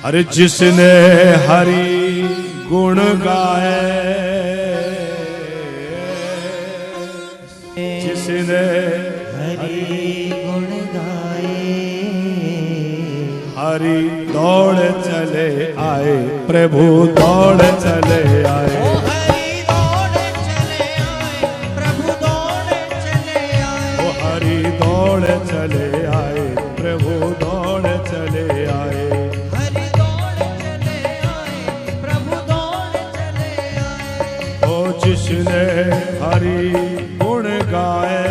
अरे जिसने हरि गुण गाए, जिसने हरि गुण गाए, हरि दौड़ चले आए, प्रभु दौड़ चले आए। ओ हरि दौड़ चले आए, प्रभु दौड़ चले आए। ओ हरि दौड़ चले आए, प्रभु दौड़ चले आए। हरि दौड़ चले आए, प्रभु दौड़ चले आए। ओ जिसने हरि गुण गाए,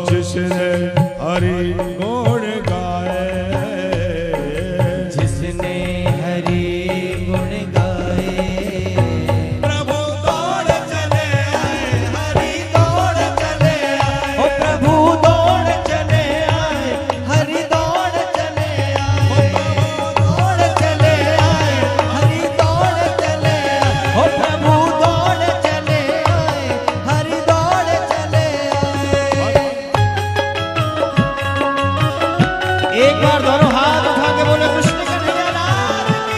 जिसने हरि गुण गाए, जिसने हरि गुण गाए, प्रभु दौड़ चले आए, हरि दौड़ चले आए। ओ प्रभु दौड़ चले आए, हरि दौड़ चले आए। दौड़ चले आए, हरि दौड़ चले आए। ओ प्रभु दौड़ चले आए, हरि दौड़ चले आए। एक बार दोनों हाथ उठा के बोले कृष्ण कन्हैया लाल की।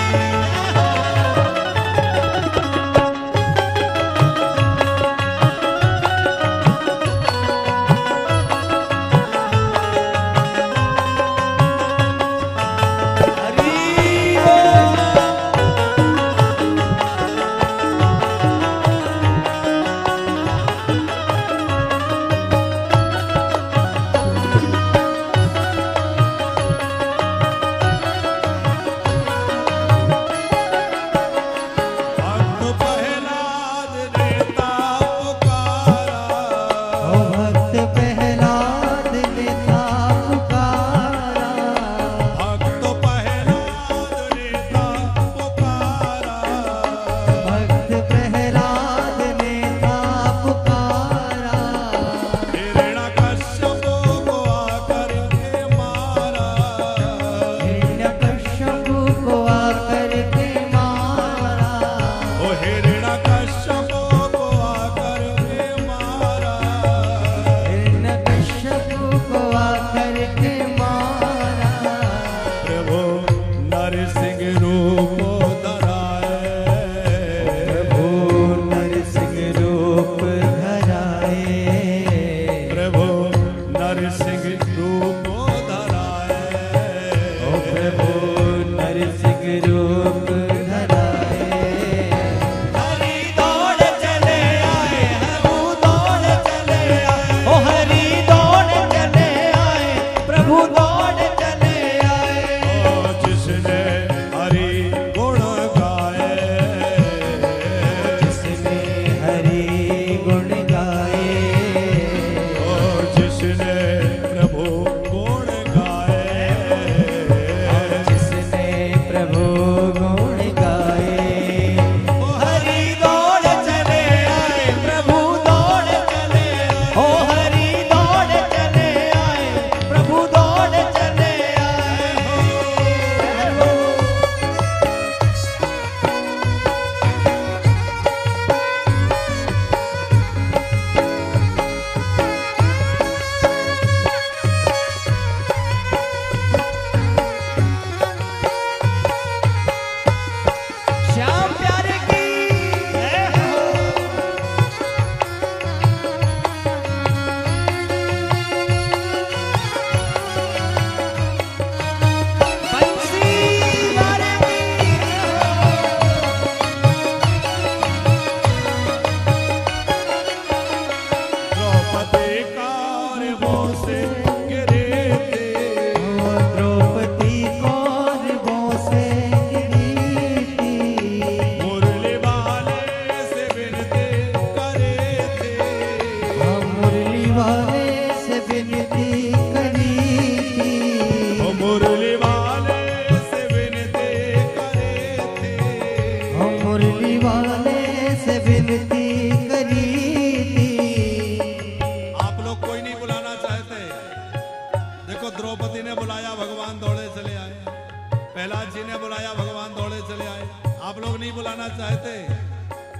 हरि बोल।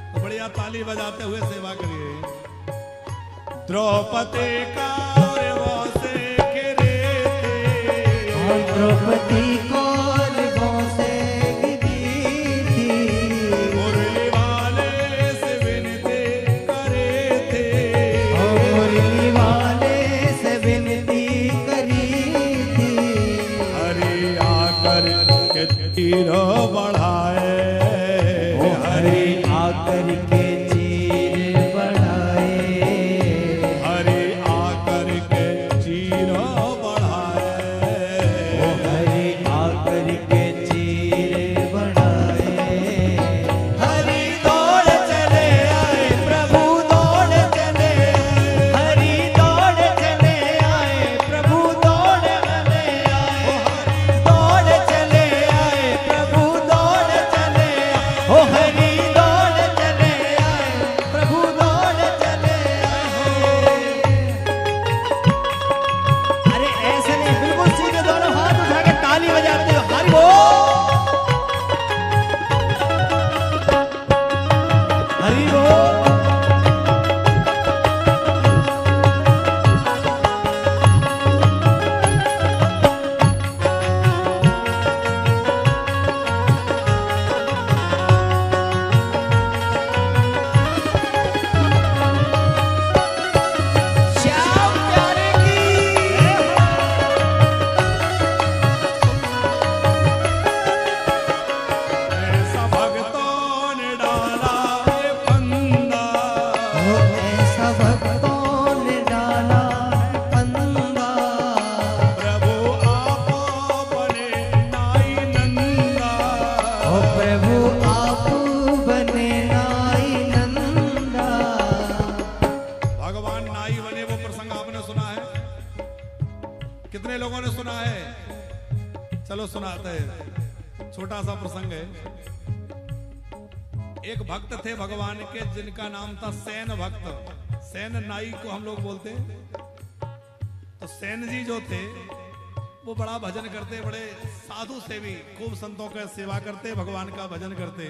तो बढ़िया ताली बजाते हुए सेवा करिए। द्रौपदी का द्रौपदी कौरवों से गिरी थी। मुरली वाले से विनती करे थे, मुरली वाले से विनती करी थी। हरि आकर के तीर बढ़ाए, हरि आकर के चीर बढ़ाए। हरि आकर के चीर बढ़ाए, हरि आकर के चीर बढ़ाए। हरि दौड़ चले आए प्रभु दौड़ चले आए। हरि दौड़ चले आए प्रभु दौड़ चले आए। दौड़ चले आए प्रभु दौड़ चले आए। ओ हरि दौड़ चले आए प्रभु दौड़ चले आए। अरे ऐसे नहीं, बिल्कुल सीधे दोनों हाथ उठा के ताली बजाते हो। हरि बोल, हरि बोल। श्याम प्यारे की ऐसा भक्तों ने डाला है फंदा, ऐसा भक्तों ने डाला है फंदा। प्रभु आप बने नाई नंदा, ओ प्रभु आप बने नाई नंदा। भगवान नाई बने वो प्रसंग आपने सुना है? कितने लोगों ने सुना है? चलो सुनाते हैं, छोटा सा प्रसंग है। एक भक्त थे भगवान के जिनका नाम था सेन भक्त। सेन नाई को हम लोग बोलते हैं। तो सेन जी जो थे वो बड़ा भजन करते, बड़े साधु सेवी, खूब संतों का सेवा करते, भगवान का भजन करते।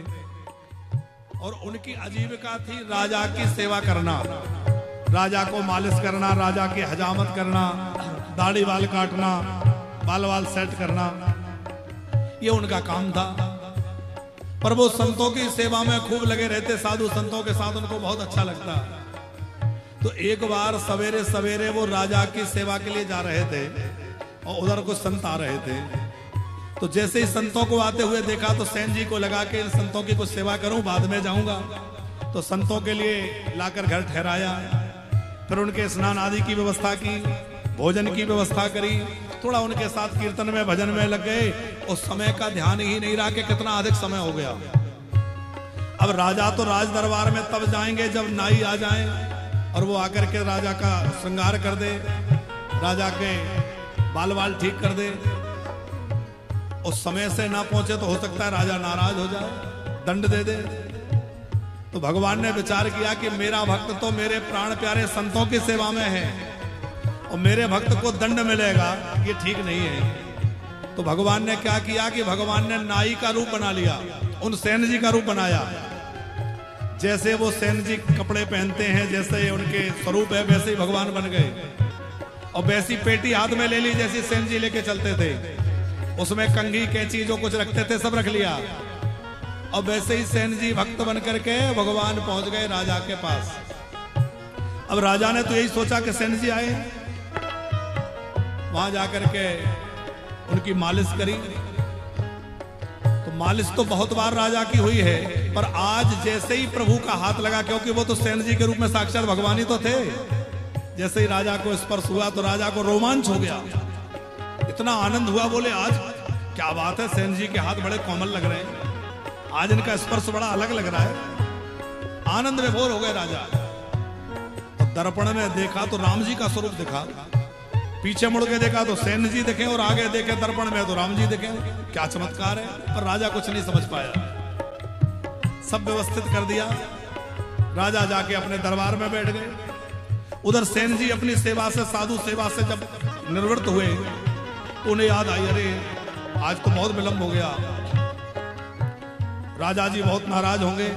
और उनकी आजीविका थी राजा की सेवा करना, राजा को मालिश करना, राजा की हजामत करना, दाढ़ी बाल काटना, बाल वाल सेट करना, ये उनका काम था। पर वो संतों की सेवा में खूब लगे रहते, साधु संतों के साथ उनको बहुत अच्छा लगता। तो एक बार सवेरे सवेरे वो राजा की सेवा के लिए जा रहे थे और उधर कुछ संत आ रहे थे। तो जैसे ही संतों को आते हुए देखा तो सेन जी को लगा कि इन संतों की कुछ सेवा करूं, बाद में जाऊंगा। तो संतों के लिए लाकर घर ठहराया, फिर उनके स्नान आदि की व्यवस्था की, भोजन की व्यवस्था करी, थोड़ा उनके साथ कीर्तन में भजन में लग गए। उस समय का ध्यान ही नहीं रहा कि कितना अधिक समय हो गया। अब राजा तो राज दरबार में तब जाएंगे जब नाई आ जाए और वो आकर के राजा का श्रृंगार कर दे, राजा के बाल बाल ठीक कर दे। उस समय से ना पहुंचे तो हो सकता है राजा नाराज हो जाए, दंड दे दे। तो भगवान ने विचार किया कि मेरा भक्त तो मेरे प्राण प्यारे संतों की सेवा में है और मेरे भक्त को दंड मिलेगा, ये ठीक नहीं है। तो भगवान ने क्या किया कि भगवान ने नाई का रूप बना लिया, उन सेन जी का रूप बनाया। जैसे वो सेन जी कपड़े पहनते हैं, जैसे उनके स्वरूप है, वैसे ही भगवान बन गए। और वैसी पेटी हाथ में ले ली जैसी सेन जी लेके चलते थे, उसमें कंघी कैंची जो कुछ रखते थे सब रख लिया। और वैसे ही सेन जी भक्त बन करके भगवान पहुंच गए राजा के पास। अब राजा ने तो यही सोचा कि सेन जी आए, वहां जाकर के उनकी मालिश करी। तो मालिश तो बहुत बार राजा की हुई है, पर आज जैसे ही प्रभु का हाथ लगा, क्योंकि वो तो सेन जी के रूप में साक्षात भगवान ही तो थे, जैसे ही राजा को स्पर्श हुआ तो राजा को रोमांच हो गया, इतना आनंद हुआ। बोले आज क्या बात है, सेन जी के हाथ बड़े कोमल लग रहे हैं, आज इनका स्पर्श बड़ा अलग लग रहा है। आनंद में भोर हो गए राजा। तो दर्पण में देखा तो राम जी का स्वरूप दिखा, पीछे मुड़ के देखा तो सेन जी दिखे, और आगे देखे दर्पण में तो राम जी दिखे। क्या चमत्कार है। पर राजा कुछ नहीं समझ पाया। सब व्यवस्थित कर दिया, राजा जाके अपने दरबार में बैठ गए। उधर सेन जी अपनी सेवा से, साधु सेवा से जब निवृत्त हुए तो उन्हें याद आई, अरे आज तो बहुत विलंब हो गया, राजा जी बहुत नाराज होंगे,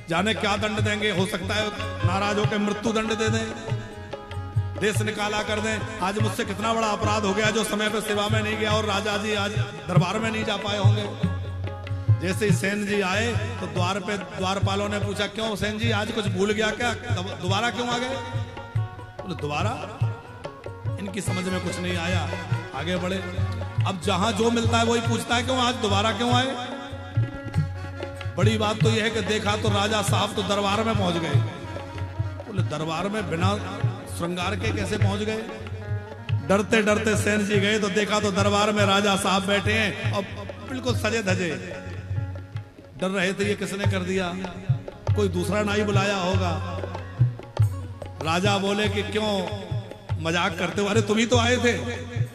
जाने क्या दंड देंगे, हो सकता है नाराज होकर मृत्यु दंड दे दें। देश निकाला कर दें। आज मुझसे कितना बड़ा अपराध हो गया जो समय पे सेवा में नहीं गया और राजा जी आज दरबार में नहीं जा पाए होंगे। जैसे ही सेन जी आए तो द्वार पे द्वारपालों ने पूछा, क्यों सेन जी आज कुछ भूल गया क्या, दोबारा क्यों आ गए? बोले दोबारा? इनकी समझ में कुछ नहीं आया, आगे बढ़े। अब जहां जो मिलता है वही पूछता है, क्यों आज दोबारा क्यों आए? बड़ी बात तो यह है कि देखा तो राजा साहब तो दरबार में पहुंच गए। बोले दरबार में बिना श्रृंगार के कैसे पहुंच गए? डरते डरते सेन जी गए तो देखा तो दरबार में राजा साहब बैठे हैं और बिल्कुल सजे धजे। डर रहे थे ये किसने कर दिया, कोई दूसरा नाई बुलाया होगा। राजा बोले कि क्यों मजाक करते हो? अरे तुम ही तो आए थे,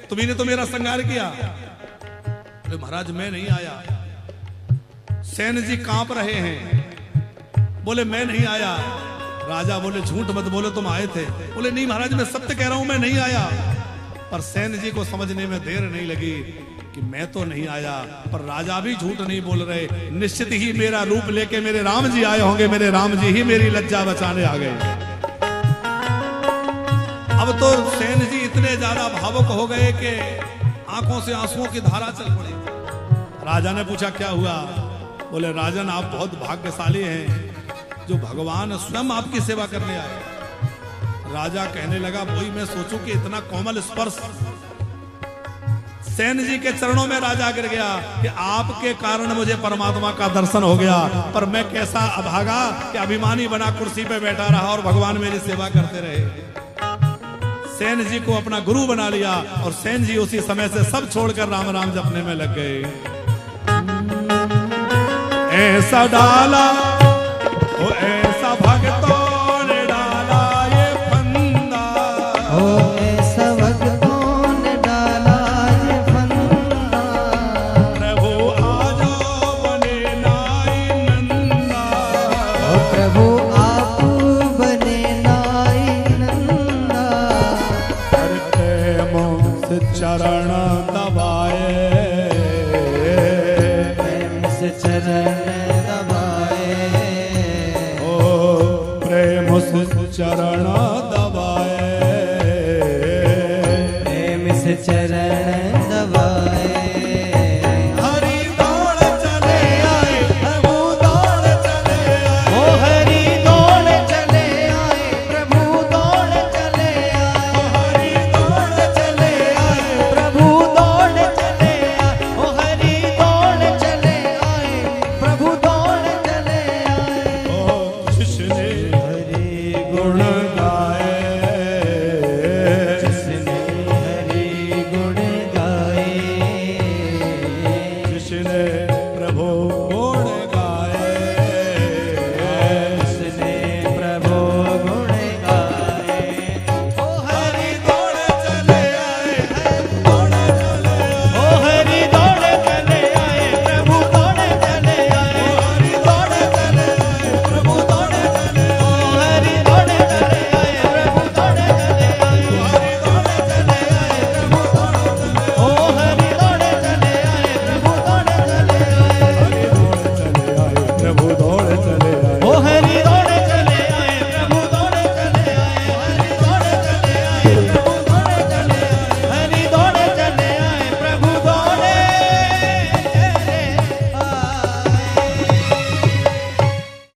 तुम्ही ने तो मेरा श्रृंगार किया। बोले महाराज मैं नहीं आया। सेन जी कांप रहे हैं, बोले मैं नहीं आया। राजा बोले झूठ मत बोलो, तुम आए थे। बोले नहीं महाराज मैं सत्य कह रहा हूं, मैं नहीं आया। पर सेन जी को समझने में देर नहीं लगी कि मैं तो नहीं आया, पर राजा भी झूठ नहीं बोल रहे। निश्चित ही मेरा रूप लेके मेरे राम जी आए होंगे, मेरे राम जी ही मेरी लज्जा बचाने आ गए। अब तो सेन जी इतने ज्यादा भावुक हो गए कि आंखों से आंसुओं की धारा चल पड़ी। राजा ने पूछा क्या हुआ? बोले राजन आप बहुत भाग्यशाली हैं जो भगवान स्वयं आपकी सेवा करने आए। राजा कहने लगा वही मैं सोचूं कि इतना कोमल स्पर्श। सेन जी के चरणों में राजा गिर गया कि आपके कारण मुझे परमात्मा का दर्शन हो गया, पर मैं कैसा अभागा कि अभिमानी बना कुर्सी पे बैठा रहा और भगवान मेरी सेवा करते रहे। सेन जी को अपना गुरु बना लिया और सेन जी उसी समय से सब छोड़कर राम राम जपने में लग गए। ऐसा डाला ओ ऐसा भक्तों ने डाला ये फंदा, ओ ऐसा भक्तों ने डाला ये फंदा। प्रभु आजो बने नाई नंदा, ओ प्रभु आप बने नाई नंदा। हर प्रेम से चरण दबाए, प्रेम से चरण चरण दबाए, प्रेम से चरण